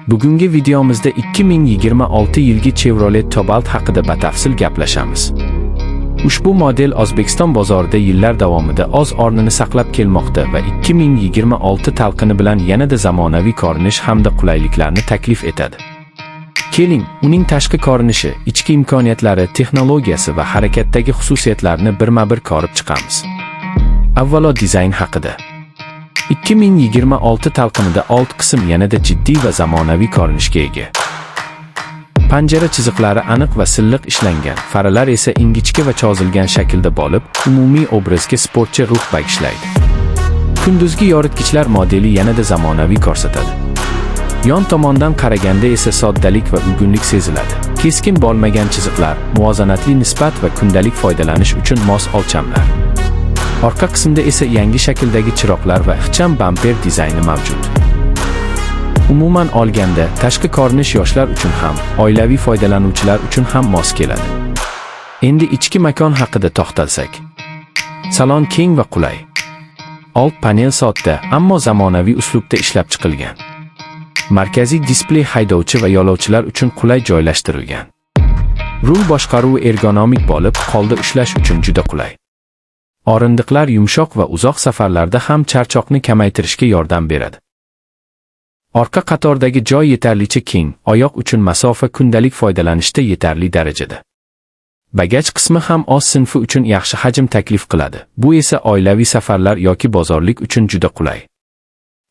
Bugungi videomizda 2026 yilgi Chevrolet Cobalt haqida batafsil gaplashamiz. Ushbu model O'zbekiston bozorida yillar davomida o'z o'rnini saqlab kelmoqda va 2026 talqini bilan yanada zamonaviy ko'rinish hamda qulayliklarni taklif etadi. Keling, uning tashqi ko'rinishi, ichki imkoniyatlari, texnologiyasi va harakatdagi xususiyatlarini birma-bir ko'rib chiqamiz. Avvalo dizayn haqida. 2026 talqinida old qism yanada jiddiy va zamonaviy ko'rinishga ega. Panjara chiziqlari aniq va silliq ishlangan, faralar esa ingichka va cho'zilgan shaklda bo'lib, umumiy obrazga sportcha ruh bag'ishlaydi. Kunduzgi yoritgichlar modeli yanada zamonaviy ko'rsatadi. Yon tomondan qaraganda esa soddalik va uyg'unlik seziladi. Keskin bo'lmagan chiziqlar, muvozanatli nisbat va kundalik foydalanish uchun mos o'lchamlar. Orqa qismda esa yangi shakldagi chiroqlar va ixcham bamper dizayni mavjud. Umuman olganda, tashqi ko'rinish yoshlar uchun ham, oilaviy foydalanuvchilar uchun ham mos keladi. Endi ichki makon haqida to'xtalsak. Salon keng va qulay. Old panel sodda, ammo zamonaviy uslubda ishlab chiqilgan. Markaziy displey haydovchi va yo'lovchilar uchun qulay joylashtirilgan. Rul boshqaruvi ergonomik bo'lib, qo'lda ushlash uchun juda qulay. O'rindiqlar yumshoq va uzoq safarlarda ham charchoqni kamaytirishga yordam beradi. Orqa qatordagi joy yetarlicha keng, oyoq uchun masofa kundalik foydalanishda yetarli darajada. Bagaj qismi ham o'z sinfi uchun yaxshi hajm taklif qiladi. Bu esa oilaviy safarlar yoki bozorlik uchun juda qulay.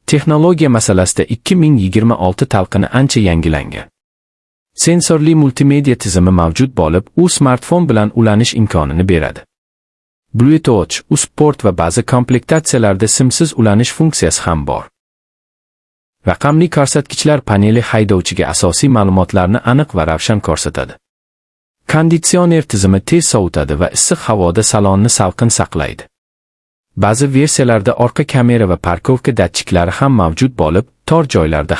Texnologiya masalasida 2026 talqini ancha yangilangan. Sensorli multimedia tizimi mavjud bo'lib, u smartfon bilan ulanish imkonini beradi. Bluetooth, Sport va ba'zi komplektatsiyalarda simsiz ulanish funksiyasi ham bor. Raqamli ko'rsatkichlar paneli haydovchiga asosiy ma'lumotlarni aniq va ravshan ko'rsatadi. Konditsioner tizimi tez sovutadi va issiq havoda salonni salqin saqlaydi. Ba'zi versiyalarda orqa kamera va parkovka datchiklari ham mavjud bo'lib, tor joylarda